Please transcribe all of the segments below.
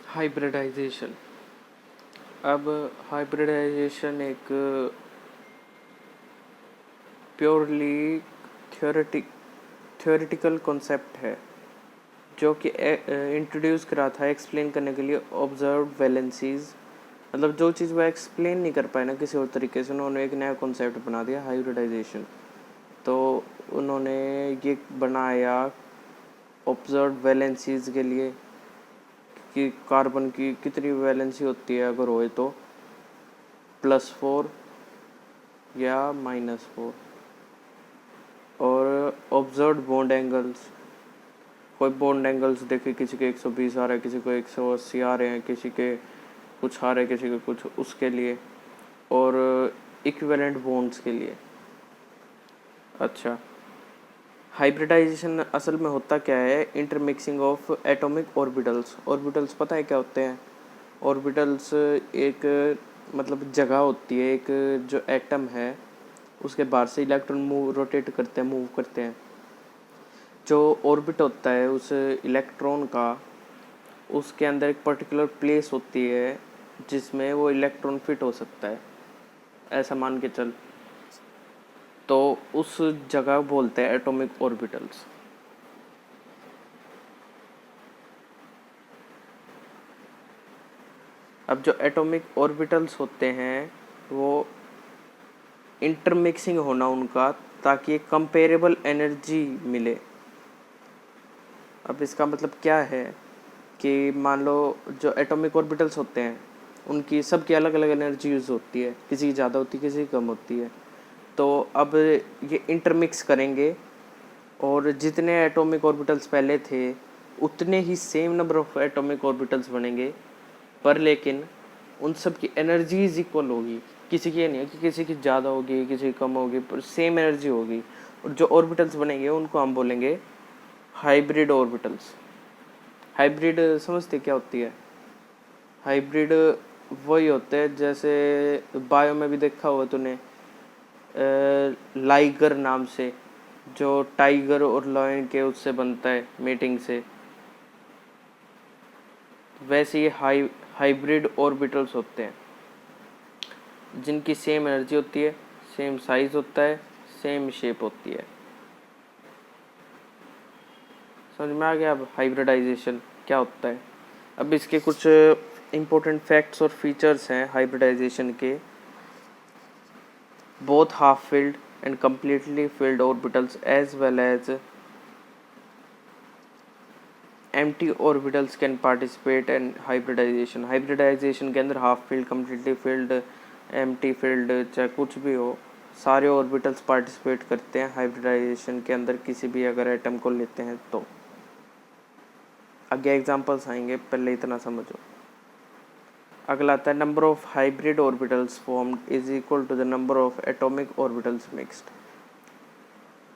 Hybridisation. अब hybridisation एक purely theoretical concept है जो कि इंट्रोड्यूस करा था एक्सप्लेन करने के लिए ऑब्जर्व वैलेंसीज। मतलब जो चीज़ वो एक्सप्लेन नहीं कर पाए ना किसी और तरीके से, उन्होंने एक नया कॉन्सेप्ट बना दिया हाइब्रिडाइजेशन। तो उन्होंने ये बनाया ऑब्जर्व वैलेंसीज के लिए कि कार्बन की कितनी वैलेंसी होती है, अगर होए तो +4 या -4। और ऑब्जर्व बॉन्ड एंगल्स, कोई बॉन्ड एंगल्स देखे, किसी के 120 आ रहे हैं, किसी को 180 आ रहे हैं, किसी के कुछ आ रहे हैं, किसी के कुछ, उसके लिए। और इक्विवेलेंट बॉन्ड्स के लिए। अच्छा, हाइब्रिडाइजेशन असल में होता क्या है? Intermixing of atomic orbitals. Orbitals पता है क्या होते हैं? ऑर्बिटल्स एक मतलब जगह होती है, एक जो एटम है उसके बाहर से इलेक्ट्रॉन रोटेट करते हैं, मूव करते हैं। जो ऑर्बिट होता है उस इलेक्ट्रॉन का, उसके अंदर एक पर्टिकुलर प्लेस होती है जिसमें वो इलेक्ट्रॉन फिट हो सकता है, ऐसा मान के चल। तो उस जगह बोलते हैं एटॉमिक ऑर्बिटल्स। अब जो एटॉमिक ऑर्बिटल्स होते हैं वो इंटरमिक्सिंग होना उनका, ताकि एक कंपेरेबल एनर्जी मिले। अब इसका मतलब क्या है कि मान लो जो एटॉमिक ऑर्बिटल्स होते हैं उनकी सबकी अलग अलग एनर्जी यूज़ होती है, किसी की ज़्यादा होती है, किसी की कम होती है। तो अब ये इंटरमिक्स करेंगे और जितने एटॉमिक ऑर्बिटल्स पहले थे उतने ही same number of atomic orbitals बनेंगे, पर लेकिन उन सब की एनर्जीज इक्वल होगी। किसी की ये नहीं है कि किसी की ज़्यादा होगी, किसी की कम होगी, पर सेम एनर्जी होगी। और जो ऑर्बिटल्स बनेंगे उनको हम बोलेंगे हाइब्रिड ऑर्बिटल्स। हाइब्रिड समझते क्या होती है? हाइब्रिड वही होते हैं, जैसे बायो में भी देखा हुआ तूने, लाइगर नाम से, जो टाइगर और लॉयन के उससे बनता है, मीटिंग से। वैसे ये हाइब्रिड ऑर्बिटल्स होते हैं जिनकी सेम एनर्जी होती है, सेम साइज होता है, सेम शेप होती है। समझ में आ गया अब हाइब्रिडाइजेशन क्या होता है? अब इसके कुछ इम्पोर्टेंट फैक्ट्स और फीचर्स हैं हाइब्रिडाइजेशन के। Both half filled and completely filled orbitals as well as empty orbitals can participate in hybridization। Hybridization के अंदर half field, completely field, empty field, चाहे कुछ भी हो, सारे ऑर्बिटल्स पार्टिसिपेट करते हैं हाइब्रिडाइजेशन के अंदर, किसी भी अगर एटम को लेते हैं तो। आगे एग्जांपल्स आएंगे, पहले इतना समझो। अगला आता है number of hybrid orbitals formed is equal to the number of atomic orbitals mixed.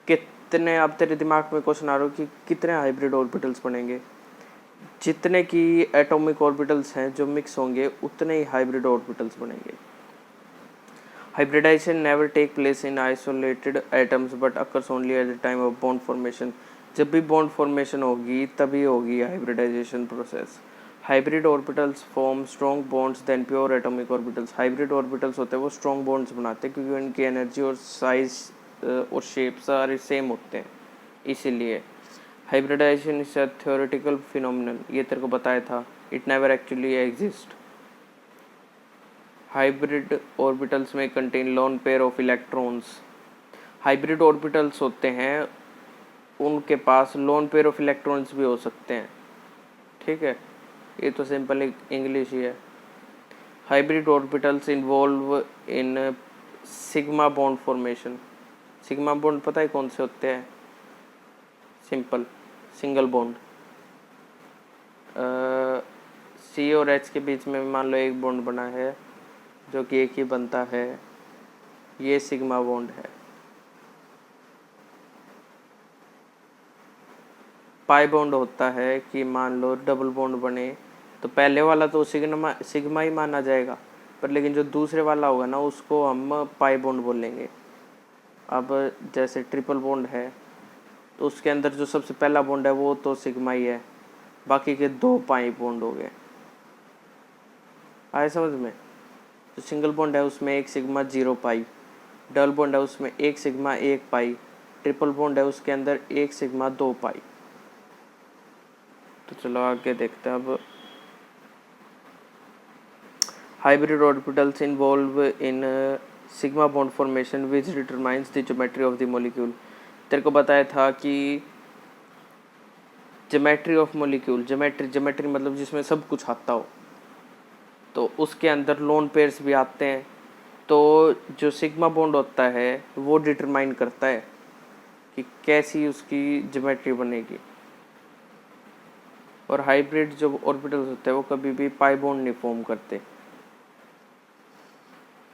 कितने, अब तेरे दिमाग में क्वेश्चन आ रहा हो कि कितने हाइब्रिड ऑर्बिटल्स बनेंगे? जितने की एटॉमिक ऑर्बिटल्स हैं जो मिक्स होंगे उतने ही हाइब्रिड ऑर्बिटल्स बनेंगे। Hybridization never take place in isolated atoms but occurs only at the time of bond formation. जब भी बॉन्ड फॉर्मेशन होगी तभी होगी hybridization process. Hybrid orbitals form strong bonds than pure atomic orbitals. Hybrid orbitals होते हैं वो strong bonds बनाते हैं क्योंकि उनकी एनर्जी और साइज और शेप सारे सेम होते हैं, इसीलिए। Hybridisation is a theoretical phenomenon, ये तेरे को बताया था, it never actually exist. Hybrid orbitals में contain lone pair of electrons. Hybrid orbitals होते हैं उनके पास लोन पेयर ऑफ इलेक्ट्रॉन्स भी हो सकते हैं, ठीक है? ये तो सिंपल इंग्लिश ही है। Hybrid orbitals involve in sigma bond formation. Sigma bond पता है कौन से होते हैं? Simple single bond. सी और एच के बीच में मान लो एक बॉन्ड बना है जो कि एक ही बनता है, ये सिग्मा बॉन्ड है। पाई बॉन्ड होता है कि मान लो डबल बॉन्ड बने तो पहले वाला तो सिग्मा ही माना जाएगा, पर लेकिन जो दूसरे वाला होगा ना उसको हम पाई बॉन्ड बोलेंगे। अब जैसे ट्रिपल बॉन्ड है तो उसके अंदर जो सबसे पहला बॉन्ड है वो तो सिग्मा ही है, बाकी के दो पाई बॉन्ड हो गए। आए समझ में? जो सिंगल बॉन्ड है उसमें 1 सिग्मा 0 पाई, डबल बॉन्ड है उसमें 1 सिग्मा 1 पाई, ट्रिपल बॉन्ड है उसके अंदर 1 सिग्मा 2 पाई। तो चलो आगे देखते हैं अब। Hybrid orbitals involve in sigma bond formation which determines the geometry of the molecule. तेरे को बताया था कि ज्योमेट्री ऑफ मॉलिक्यूल, ज्योमेट्री मतलब जिसमें सब कुछ आता हो, तो उसके अंदर लोन पेयर्स भी आते हैं। तो जो सिग्मा बॉन्ड होता है वो डिटरमाइन करता है कि कैसी उसकी ज्योमेट्री बनेगी। और हाइब्रिड जो ऑर्बिटल्स होते हैं वो कभी भी पाई बॉन्ड नहीं फॉर्म करते।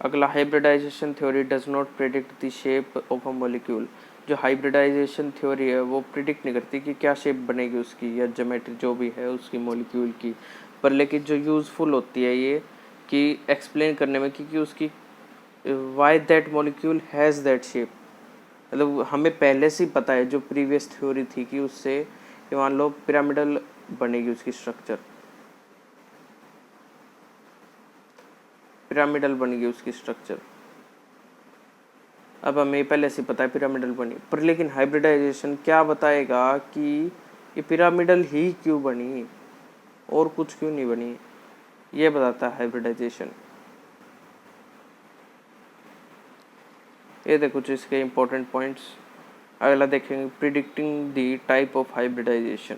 अगला, hybridization theory does not predict the shape of a molecule. जो हाइब्रिडाइजेशन थ्योरी है वो प्रिडिक्ट नहीं करती कि क्या शेप बनेगी उसकी या ज्योमेट्री जो भी है उसकी मॉलिक्यूल की, पर लेकिन जो यूज़फुल होती है ये कि एक्सप्लेन करने में कि उसकी why that molecule has that shape. मतलब हमें पहले से ही पता है, जो प्रीवियस थ्योरी थी कि उससे कि मान लो पिरामिडल बनेगी उसकी स्ट्रक्चर, पिरामिडल बनेगी उसकी स्ट्रक्चर। अब हमें पहले से पता है पिरामिडल बनी, पर लेकिन हाइब्रिडाइजेशन क्या बताएगा कि ये पिरामिडल ही क्यों बनी और कुछ क्यों नहीं बनी, ये बताता है हाइब्रिडाइजेशन। ये देखो कुछ इसके इम्पोर्टेंट पॉइंट्स। अगला देखेंगे, predicting the type of hybridisation.